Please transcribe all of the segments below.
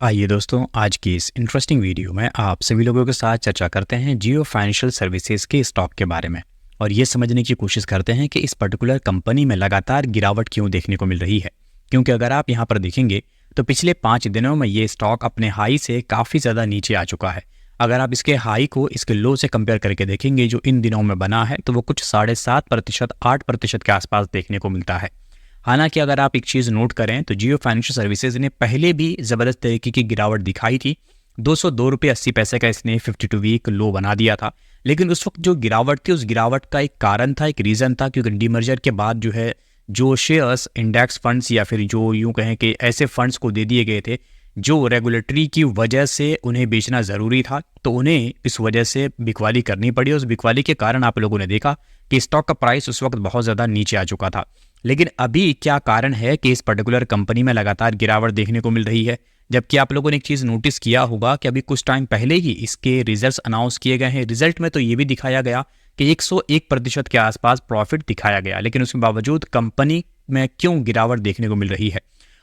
आइए दोस्तों, आज की इस इंटरेस्टिंग वीडियो में आप सभी लोगों के साथ चर्चा करते हैं जियो फाइनेंशियल सर्विसेज के स्टॉक के बारे में और ये समझने की कोशिश करते हैं कि इस पर्टिकुलर कंपनी में लगातार गिरावट क्यों देखने को मिल रही है। क्योंकि अगर आप यहाँ पर देखेंगे तो पिछले 5 दिनों में ये स्टॉक अपने हाई से काफ़ी ज़्यादा नीचे आ चुका है। अगर आप इसके हाई को इसके लो से कंपेयर करके देखेंगे जो इन दिनों में बना है, तो वो कुछ 7.5%, 8% के आसपास देखने को मिलता है। हालांकि अगर आप एक चीज़ नोट करें तो जियो फाइनेंशियल सर्विसेज ने पहले भी ज़बरदस्त तरीके की गिरावट दिखाई थी। 202 रुपये 80 पैसे का इसने 52 वीक लो बना दिया था। लेकिन उस वक्त जो गिरावट थी, उस गिरावट का एक कारण था, एक रीज़न था, क्योंकि डीमर्जर के बाद जो है जो शेयर्स इंडेक्स फंड्स या फिर जो यूँ कहें कि ऐसे फंड्स को दे दिए गए थे जो रेगुलेटरी की वजह से उन्हें बेचना ज़रूरी था, तो उन्हें इस वजह से बिकवाली करनी पड़ी। उस बिकवाली के कारण आप लोगों ने देखा कि स्टॉक का प्राइस उस वक्त बहुत ज़्यादा नीचे आ चुका था। लेकिन अभी क्या कारण है कि इस पर्टिकुलर कंपनी में लगातार गिरावट देखने को मिल रही है? जबकि आप लोगों ने एक चीज़ नोटिस किया होगा कि अभी कुछ टाइम पहले ही इसके रिजल्ट्स अनाउंस किए गए हैं। रिजल्ट में तो ये भी दिखाया गया कि 101% के आसपास प्रॉफिट दिखाया गया, लेकिन उसके बावजूद कंपनी में क्यों गिरावट देखने को मिल रही है?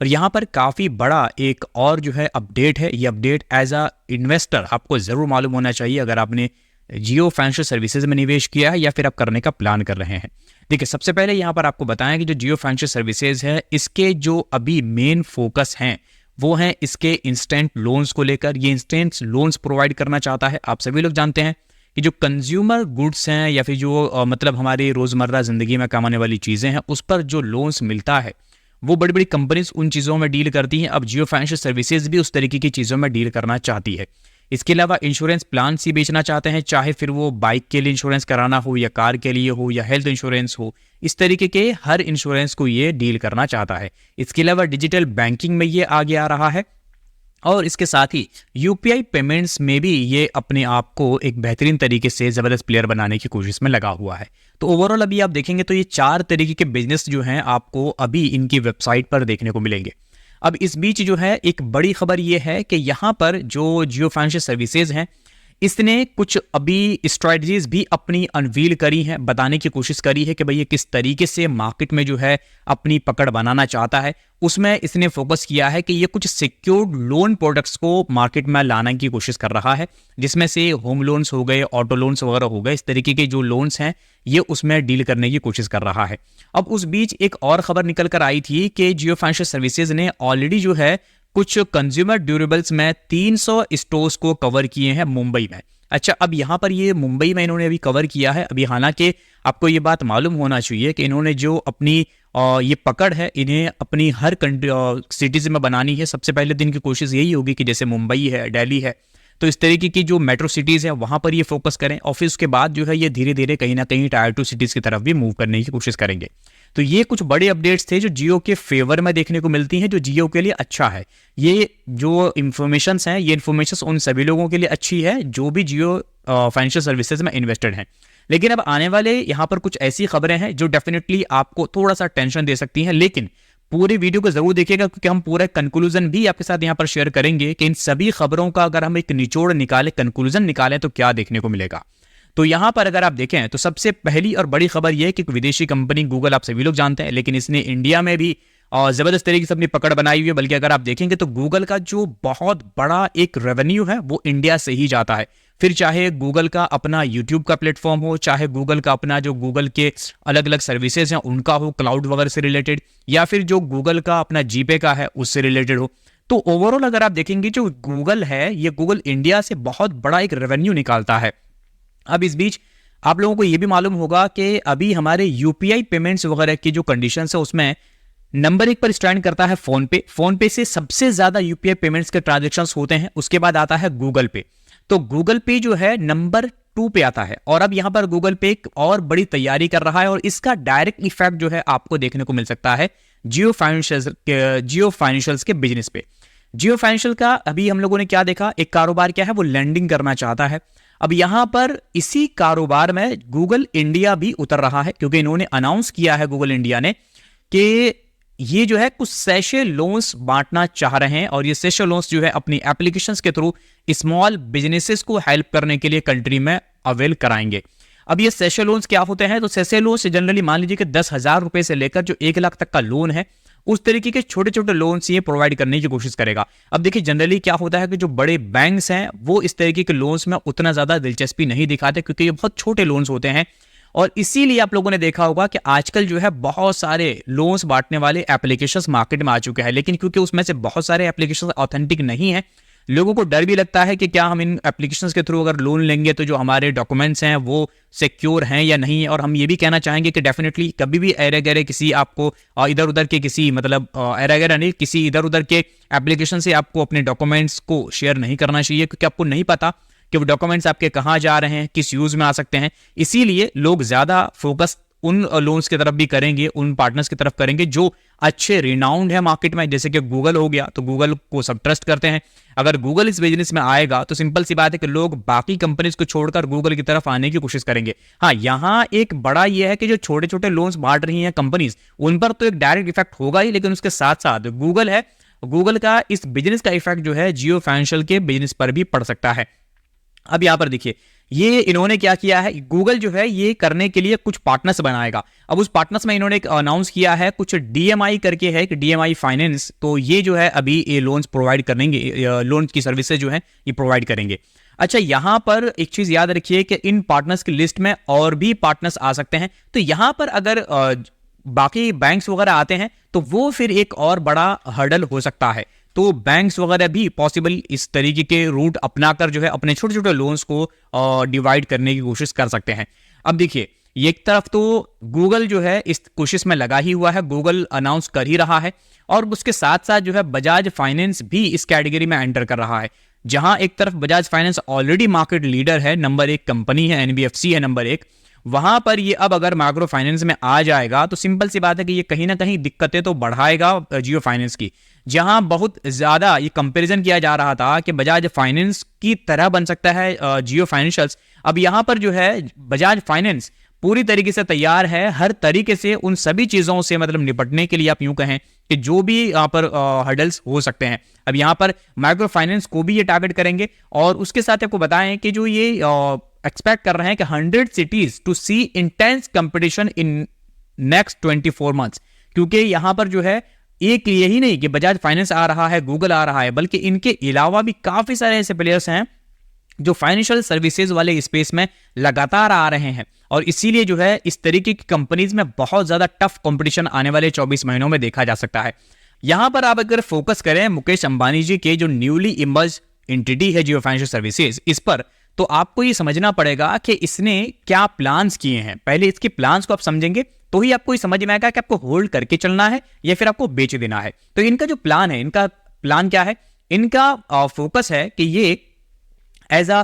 और यहाँ पर काफ़ी बड़ा एक और जो है अपडेट है। ये अपडेट एज अ इन्वेस्टर आपको ज़रूर मालूम होना चाहिए अगर आपने जियो फाइनेंशियल सर्विसेज में निवेश किया है या फिर आप करने का प्लान कर रहे हैं। देखिए, सबसे पहले यहाँ पर आपको बताएं कि जो जियो फाइनेंशियल सर्विसेज है, इसके जो अभी मेन फोकस हैं वो हैं इसके इंस्टेंट लोन्स को लेकर। ये इंस्टेंट लोन्स प्रोवाइड करना चाहता है। आप सभी लोग जानते हैं कि जो कंज्यूमर गुड्स हैं या फिर जो मतलब हमारी रोज़मर्रा ज़िंदगी में काम आने वाली चीज़ें हैं, उस पर जो लोन्स मिलता है वो बड़ी बड़ी कंपनीज उन चीज़ों में डील करती हैं। अब जियो फाइनेंशियल सर्विसेज भी उस तरीके की चीज़ों में डील करना चाहती है। इसके अलावा इंश्योरेंस प्लान ही बेचना चाहते हैं, चाहे फिर वो बाइक के लिए इंश्योरेंस कराना हो या कार के लिए हो या हेल्थ इंश्योरेंस हो। इस तरीके के हर इंश्योरेंस को ये डील करना चाहता है। इसके अलावा डिजिटल बैंकिंग में ये आगे आ रहा है और इसके साथ ही यूपीआई पेमेंट्स में भी ये अपने आप को एक बेहतरीन तरीके से ज़बरदस्त प्लेयर बनाने की कोशिश में लगा हुआ है। तो ओवरऑल अभी आप देखेंगे तो ये 4 तरीके के बिजनेस जो हैं आपको अभी इनकी वेबसाइट पर देखने को मिलेंगे। अब इस बीच जो है एक बड़ी खबर ये है कि यहाँ पर जो जियो फाइनेंशियल सर्विसेज हैं, इसने कुछ अभी स्ट्रेटजीज भी अपनी अनवील करी हैं, बताने की कोशिश करी है कि भाई ये किस तरीके से मार्केट में जो है अपनी पकड़ बनाना चाहता है। उसमें इसने फोकस किया है कि ये कुछ सिक्योर्ड लोन प्रोडक्ट्स को मार्केट में लाने की कोशिश कर रहा है, जिसमें से होम लोन्स हो गए, ऑटो लोन्स वगैरह हो गए। इस तरीके के जो लोन्स हैं ये उसमें डील करने की कोशिश कर रहा है। अब उस बीच एक और खबर निकल कर आई थी कि जियो फाइनेंशियल सर्विसेज ने ऑलरेडी जो है कुछ कंज्यूमर ड्यूरेबल्स में 300 स्टोर्स को कवर किए हैं मुंबई में। अच्छा, अब यहाँ पर ये मुंबई में इन्होंने अभी कवर किया है। अभी हालांकि आपको ये बात मालूम होना चाहिए कि इन्होंने जो अपनी ये पकड़ है, इन्हें अपनी हर सिटीज में बनानी है। सबसे पहले दिन की कोशिश यही होगी कि जैसे मुंबई है, दिल्ली है, तो इस तरीके की जो मेट्रो सिटीज़ हैं वहाँ पर ये फोकस करें और फिर उसके बाद जो है ये धीरे धीरे कहीं ना कहीं टायर 2 सिटीज़ की तरफ भी मूव करने की कोशिश करेंगे। तो ये कुछ बड़े अपडेट्स थे जो जियो के फेवर में देखने को मिलती हैं, जो जियो के लिए अच्छा है। ये जो इन्फॉर्मेशंस हैं, ये इन्फॉर्मेशंस उन सभी लोगों के लिए अच्छी है जो भी जियो फाइनेंशियल सर्विसेज में इन्वेस्टेड हैं। लेकिन अब आने वाले यहाँ पर कुछ ऐसी खबरें हैं जो डेफिनेटली आपको थोड़ा सा टेंशन दे सकती हैं, लेकिन पूरे वीडियो को जरूर देखिएगा क्योंकि हम पूरा कंक्लूजन भी आपके साथ यहाँ पर शेयर करेंगे कि इन सभी खबरों का अगर हम एक निचोड़ निकालें, कंक्लूजन निकालें तो क्या देखने को मिलेगा। तो यहाँ पर अगर आप देखें तो सबसे पहली और बड़ी खबर यह है कि विदेशी कंपनी गूगल, आप सभी लोग जानते हैं, लेकिन इसने इंडिया में भी जबरदस्त तरीके से अपनी पकड़ बनाई हुई है। बल्कि अगर आप देखेंगे तो गूगल का जो बहुत बड़ा एक रेवेन्यू है वो इंडिया से ही जाता है। फिर चाहे गूगल का अपना यूट्यूब का प्लेटफॉर्म हो, चाहे गूगल का अपना जो गूगल के अलग अलग सर्विसेज हैं उनका हो, क्लाउड वगैरह से रिलेटेड, या फिर जो गूगल का अपना जीपे का है उससे रिलेटेड हो। तो ओवरऑल अगर आप देखेंगे जो गूगल है, ये गूगल इंडिया से बहुत बड़ा एक रेवेन्यू निकालता है। अब इस बीच आप लोगों को यह भी मालूम होगा कि अभी हमारे यूपीआई पेमेंट्स वगैरह की जो कंडीशंस है उसमें नंबर 1 पर स्टैंड करता है फोन पे। फोन पे से सबसे ज्यादा यूपीआई पेमेंट्स के ट्रांजैक्शंस होते हैं। उसके बाद आता है गूगल पे। तो गूगल पे जो है नंबर 2 पे आता है। और अब यहां पर गूगल पे एक और बड़ी तैयारी कर रहा है और इसका डायरेक्ट इफेक्ट जो है आपको देखने को मिल सकता है जियो फाइनेंशियल्स के बिजनेस पे। जियो फाइनेंशियल का अभी हम लोगों ने क्या देखा, एक कारोबार क्या है, वो लैंडिंग करना चाहता है। अब यहां पर इसी कारोबार में गूगल इंडिया भी उतर रहा है क्योंकि इन्होंने अनाउंस किया है गूगल इंडिया ने कि ये जो है कुछ सेशे लोन्स बांटना चाह रहे हैं और ये सेशे लोन्स जो है अपनी एप्लीकेशंस के थ्रू स्मॉल बिजनेसेस को हेल्प करने के लिए कंट्री में अवेल कराएंगे। अब ये सेशे लोन्स क्या होते हैं, तो सेशे लोन्स जनरली मान लीजिए कि 10,000 रुपए से लेकर जो 1 लाख तक का लोन है उस तरीके के छोटे छोटे लोन्स ये प्रोवाइड करने की कोशिश करेगा। अब देखिए जनरली क्या होता है कि जो बड़े बैंक्स हैं वो इस तरीके के लोन्स में उतना ज़्यादा दिलचस्पी नहीं दिखाते, क्योंकि ये बहुत छोटे लोन्स होते हैं। और इसीलिए आप लोगों ने देखा होगा कि आजकल जो है बहुत सारे लोन्स बांटने वाले एप्लीकेशंस मार्केट में आ चुके हैं, लेकिन क्योंकि उसमें से बहुत सारे एप्लीकेशंस ऑथेंटिक नहीं है, लोगों को डर भी लगता है कि क्या हम इन एप्लीकेशंस के थ्रू अगर लोन लेंगे तो जो हमारे डॉक्यूमेंट्स हैं वो सिक्योर हैं या नहीं है। और हम ये भी कहना चाहेंगे कि डेफिनेटली कभी भी एरे गैरे किसी आपको इधर उधर के किसी मतलब एरे गैरे नहीं, किसी इधर उधर के एप्लीकेशन से आपको अपने डॉक्यूमेंट्स को शेयर नहीं करना चाहिए, क्योंकि आपको नहीं पता कि वो डॉक्यूमेंट्स आपके कहाँ जा रहे हैं, किस यूज में आ सकते हैं। इसीलिए लोग ज्यादा फोकस उन लोन्स की तरफ भी करेंगे, उन पार्टनर्स की तरफ करेंगे जो अच्छे रिनाउंड है मार्केट में। जैसे कि गूगल हो गया, तो गूगल को सब ट्रस्ट करते हैं। अगर गूगल इस बिजनेस में आएगा तो सिंपल सी बात है कि लोग बाकी कंपनीज को छोड़कर गूगल की तरफ आने की कोशिश करेंगे। हाँ, यहाँ एक बड़ा ये है कि जो छोटे छोटे लोन्स बांट रही हैं कंपनीज, उन पर तो एक डायरेक्ट इफेक्ट होगा ही, लेकिन उसके साथ साथ गूगल है, गूगल का इस बिजनेस का इफेक्ट जो है जियो फाइनेंशियल के बिजनेस पर भी पड़ सकता है। अब यहां पर देखिए ये इन्होंने क्या किया है, गूगल जो है ये करने के लिए कुछ पार्टनर्स बनाएगा। अब उस पार्टनर्स में इन्होंने एक अनाउंस किया है, कुछ डीएमआई करके है कि डीएमआई फाइनेंस, तो ये जो है अभी ये लोन्स प्रोवाइड करेंगे, लोन की सर्विसेज जो है ये प्रोवाइड करेंगे। अच्छा, यहां पर एक चीज याद रखिए कि इन पार्टनर्स की लिस्ट में और भी पार्टनर्स आ सकते हैं। तो यहां पर अगर बाकी बैंक्स वगैरह आते हैं तो वो फिर एक और बड़ा हर्डल हो सकता है। तो बैंक्स वगैरह भी पॉसिबल इस तरीके के रूट अपनाकर जो है अपने छोटे छोटे लोन्स को डिवाइड करने की कोशिश कर सकते हैं। अब देखिए एक तरफ तो गूगल जो है इस कोशिश में लगा ही हुआ है, गूगल अनाउंस कर ही रहा है, और उसके साथ साथ जो है बजाज फाइनेंस भी इस कैटेगरी में एंटर कर रहा है। जहां एक तरफ Bajaj finance already market leader है, नंबर 1 कंपनी है, एनबीएफसी है नंबर 1, वहां पर ये अब अगर माइक्रो फाइनेंस में आ जाएगा तो सिंपल सी बात है कि ये कहीं ना कहीं दिक्कतें तो बढ़ाएगा जियो फाइनेंस की। जहां बहुत ज्यादा ये कंपैरिजन किया जा रहा था कि बजाज फाइनेंस की तरह बन सकता है जियो फाइनेंशियल्स, अब यहां पर जो है बजाज फाइनेंस पूरी तरीके से तैयार है हर तरीके से उन सभी चीजों से मतलब निपटने के लिए, आप यूं कहें कि जो भी यहाँ पर हर्डल्स हो सकते हैं। अब यहाँ पर माइक्रो फाइनेंस को भी ये टारगेट करेंगे, और उसके साथ आपको बताएं कि जो ये एक्सपेक्ट कर रहे हैं कि 100 cities to see intense competition in next 24 months, क्योंकि यहां पर जो है एक यही नहीं कि बजाज फाइनेंस आ रहा है, गूगल आ रहा है, बल्कि इनके अलावा भी काफी सारे ऐसे प्लेयर्स हैं जो फाइनेंशियल सर्विसेज वाले स्पेस में लगातार आ रहे हैं। और इसीलिए जो है इस तरीके की कंपनीज में बहुत ज्यादा टफ कंपटीशन आने वाले 24 महीनों में देखा जा सकता है। यहां पर आप अगर फोकस करें मुकेश अंबानी जी के जो न्यूली इमर्ज एंटिटी है जियो फाइनेंशियल सर्विसेज, इस पर, तो आपको ये समझना पड़ेगा कि इसने क्या प्लान्स किए हैं। पहले इसके प्लान्स को आप समझेंगे तो ही आपको ये समझ में आएगा कि आपको होल्ड करके चलना है या फिर आपको बेच देना है। तो इनका जो प्लान है, इनका प्लान क्या है, इनका फोकस है कि ये एज अ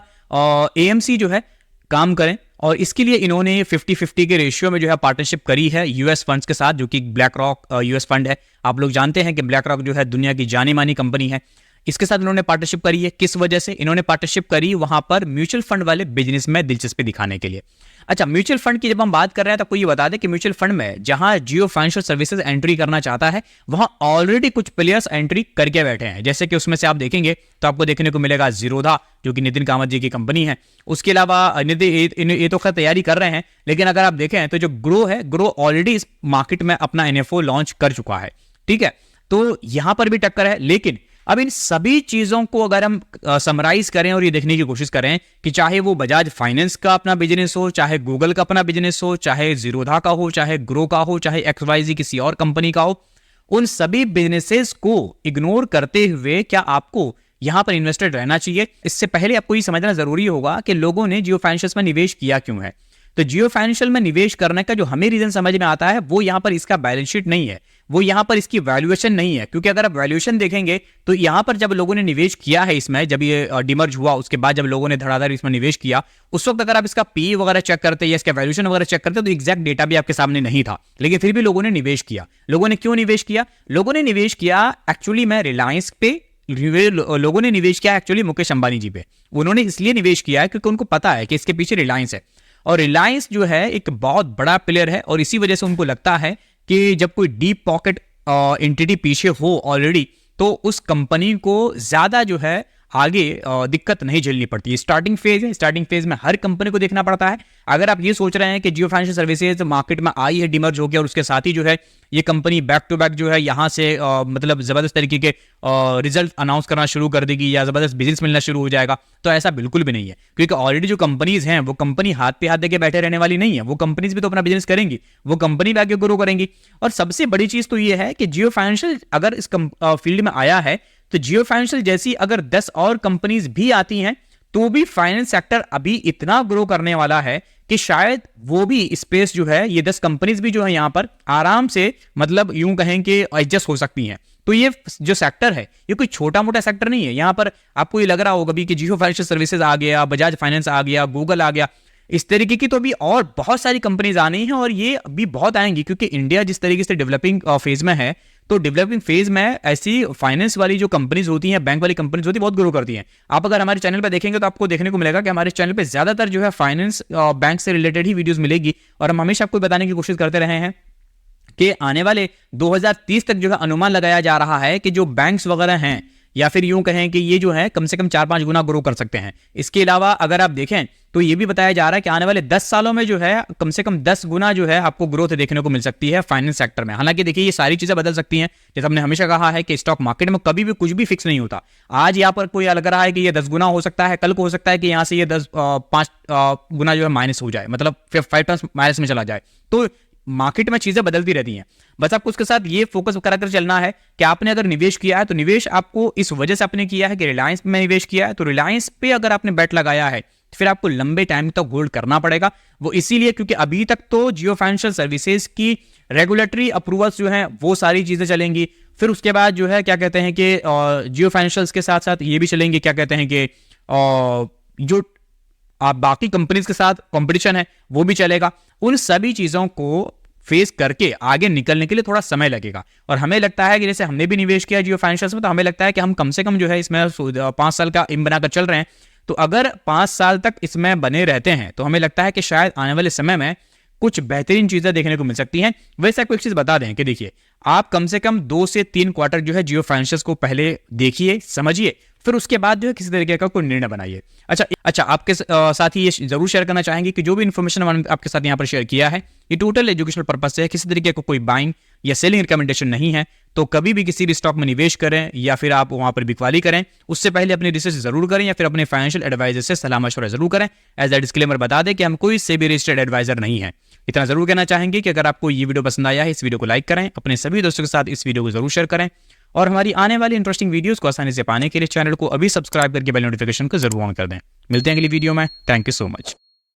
एएमसी जो है काम करें, और इसके लिए इन्होंने 50-50 के रेशियो में जो है पार्टनरशिप करी है यूएस फंड्स के साथ, जो कि ब्लैक रॉक यूएस फंड है। आप लोग जानते हैं कि ब्लैक रॉक जो है दुनिया की जानी मानी कंपनी है, इसके साथ इन्होंने पार्टनरशिप करी है। किस वजह से इन्होंने पार्टनरशिप करी, वहां पर म्यूचुअल फंड वाले बिजनेस में दिलचस्पी दिखाने के लिए। अच्छा, म्यूचुअल फंड की जब हम बात कर रहे हैं तो आपको ये बता दें कि म्यूचुअल फंड में जहां जियो फाइनेंशियल सर्विसेज एंट्री करना चाहता है, वहां ऑलरेडी कुछ प्लेयर्स एंट्री करके बैठे हैं। जैसे कि उसमें से आप देखेंगे तो आपको देखने को मिलेगा जीरोधा, जो कि नितिन कामत जी की कंपनी है। उसके अलावा ये तो खैर तैयारी कर रहे हैं, लेकिन अगर आप देखें तो जो ग्रो है, ग्रो ऑलरेडी इस मार्केट में अपना एनएफओ लॉन्च कर चुका है। ठीक है, तो यहां पर भी टक्कर है। लेकिन अब इन सभी चीजों को अगर हम समराइज करें और ये देखने की कोशिश करें कि चाहे वो बजाज फाइनेंस का अपना बिजनेस हो, चाहे गूगल का अपना बिजनेस हो, चाहे जीरोधा का हो, चाहे ग्रो का हो, चाहे XYZ किसी और कंपनी का हो, उन सभी बिजनेसेस को इग्नोर करते हुए क्या आपको यहां पर इन्वेस्टेड रहना चाहिए? इससे पहले आपको ये समझना जरूरी होगा कि लोगों ने जियो फाइनेंशियल में निवेश किया क्यों है। तो जियो फाइनेंशियल में निवेश करने का जो हमें रीजन समझ में आता है, वो यहां पर इसका बैलेंस शीट नहीं है, वो यहां पर इसकी वैल्यूएशन नहीं है। क्योंकि अगर आप वैल्यूएशन देखेंगे तो यहां पर जब लोगों ने निवेश किया है इसमें, जब ये डिमर्ज हुआ उसके बाद जब लोगों ने धड़ाधड़ इसमें निवेश किया, उस वक्त अगर आप इसका पी वगैरह चेक करते या इसका वैल्यूएशन वगैरह चेक करते तो एग्जैक्ट डेटा भी आपके सामने नहीं था, लेकिन फिर भी लोगों ने निवेश किया। लोगों ने क्यों निवेश किया? लोगों ने निवेश किया एक्चुअली में रिलायंस पे, लोगों ने निवेश किया एक्चुअली मुकेश अंबानी जी पे। उन्होंने इसलिए निवेश किया है क्योंकि उनको पता है कि इसके पीछे रिलायंस है, और रिलायंस जो है एक बहुत बड़ा प्लेयर है, और इसी वजह से उनको लगता है कि जब कोई डीप पॉकेट एंटिटी पीछे हो ऑलरेडी, तो उस कंपनी को ज्यादा जो है आगे दिक्कत नहीं झेलनी पड़ती। स्टार्टिंग फेज है, स्टार्टिंग फेज में हर कंपनी को देखना पड़ता है। अगर आप ये सोच रहे हैं कि जियो फाइनेंशियल सर्विसेज मार्केट में आई है डिमर्ज होकर और उसके साथ ही जो है ये कंपनी बैक टू बैक जो है यहाँ से मतलब जबरदस्त तरीके के रिजल्ट अनाउंस करना शुरू कर देगी या जबरदस्त बिजनेस मिलना शुरू हो जाएगा, तो ऐसा बिल्कुल भी नहीं है। क्योंकि ऑलरेडी जो कंपनीज हैं वो कंपनी हाथ पे हाथ देके बैठे रहने वाली नहीं है, वो कंपनीज भी तो अपना बिजनेस करेंगी, वो कंपनी भी आगे ग्रो करेंगी। और सबसे बड़ी चीज तो ये है कि जियो फाइनेंशियल अगर इस फील्ड में आया है तो जियो फाइनेंशियल जैसी अगर 10 और कंपनीज भी आती हैं तो भी फाइनेंस सेक्टर अभी इतना ग्रो करने वाला है कि शायद वो भी स्पेस जो है ये 10 कंपनीज भी जो है यहां पर आराम से मतलब यूं कहें कि एडजस्ट हो सकती हैं। तो ये जो सेक्टर है ये कोई छोटा मोटा सेक्टर नहीं है। यहां पर आपको ये लग रहा होगा भी कि जियो फाइनेंशियल सर्विसेज आ गया, बजाज फाइनेंस आ गया, गूगल आ गया, इस तरीके की तो अभी और बहुत सारी कंपनीज आनी हैं और ये अभी बहुत आएंगी। क्योंकि इंडिया जिस तरीके से डेवलपिंग फेज में है तो डेवलपिंग फेज में ऐसी फाइनेंस वाली जो कंपनीज होती हैं, बैंक वाली कंपनीज होती है, बहुत ग्रो करती हैं। आप अगर हमारे चैनल पर देखेंगे तो आपको देखने को मिलेगा कि हमारे चैनल पे ज्यादातर जो है फाइनेंस बैंक से रिलेटेड ही वीडियोस मिलेगी। और हम हमेशा आपको बताने की कोशिश करते रहे हैं कि आने वाले 2030 तक जो है अनुमान लगाया जा रहा है कि जो बैंक्स वगैरह हैं या फिर यूं कहें कि ये जो है कम से कम 4-5 गुना ग्रो कर सकते हैं। इसके अलावा अगर आप देखें तो ये भी बताया जा रहा है कि आने वाले 10 सालों में जो है कम से कम 10 गुना जो है आपको ग्रोथ देखने को मिल सकती है फाइनेंस सेक्टर में। हालांकि देखिए ये सारी चीजें बदल सकती हैं, जैसे हमने हमेशा कहा है कि स्टॉक मार्केट में कभी भी कुछ भी फिक्स नहीं होता। आज यहाँ पर कोई लग रहा है कि ये 10 गुना हो सकता है, कल को हो सकता है कि यहाँ से ये 5 गुना जो है माइनस हो जाए, मतलब 5 टाइम्स माइनस में चला जाए। तो मार्केट में चीजें बदलती रहती हैं। बस आपको उसके साथ ये फोकस कराकर चलना है कि आपने अगर निवेश किया है तो निवेश आपको इस वजह से आपने किया है कि रिलायंस में निवेश किया है, तो रिलायंस पे अगर आपने बेट लगाया है तो फिर आपको लंबे टाइम तक होल्ड करना पड़ेगा। वो इसीलिए क्योंकि अभी तक तो जियो फाइनेंशियल सर्विसेज की रेगुलेटरी अप्रूवल्स जो है वो सारी चीजें चलेंगी। फिर उसके बाद जो है क्या कहते हैं कि जियो फाइनेंशियल के साथ साथ ये भी चलेंगे, क्या कहते हैं कि जो आप बाकी कंपनीज के साथ कंपटीशन है वो भी चलेगा। उन सभी चीजों को फेस करके आगे निकलने के लिए थोड़ा समय लगेगा। और हमें लगता है कि जैसे हमने भी निवेश किया जियो फाइनेंशियल में, तो हमें लगता है कि हम कम से कम जो है इसमें 5 साल का एम बनाकर चल रहे हैं। तो अगर 5 साल तक इसमें बने रहते हैं तो हमें लगता है कि शायद आने वाले समय में कुछ बेहतरीन चीजें देखने को मिल सकती हैं। वैसे आपको एक चीज बता दें कि देखिए आप कम से कम 2 से 3 क्वार्टर जो है जियो फाइनेंशियल को पहले देखिए, समझिए, फिर उसके बाद जो है किसी तरीके का कोई निर्णय बनाइए। अच्छा आपके साथ ही ये जरूर शेयर करना चाहेंगे कि जो भी इन्फॉर्मेशन हमने आपके साथ यहाँ पर शेयर किया है ये टोटल एजुकेशनल पर्पज से है, किसी तरीके का कोई बाइंग या सेलिंग रिकमेंडेशन नहीं है। तो कभी भी किसी भी स्टॉक में निवेश करें या फिर आप वहां पर बिकवाली करें उससे पहले अपनी रिसर्च जरूर करें या फिर अपने फाइनेंशियल एडवाइजर से सलाह मशवरा जरूर करें। एज अ डिस्क्लेमर बता दें कि हम कोई सेबी रजिस्टर्ड एडवाइजर नहीं है। इतना जरूर कहना चाहेंगे कि अगर आपको ये वीडियो पसंद आया है इस वीडियो को लाइक करें, अपने सभी दोस्तों के साथ इस वीडियो को जरूर शेयर करें और हमारी आने वाली इंटरेस्टिंग वीडियोस को आसानी से पाने के लिए चैनल को अभी सब्सक्राइब करके बेल नोटिफिकेशन को जरूर ऑन कर दें। मिलते हैं अगली वीडियो में। Thank you so much.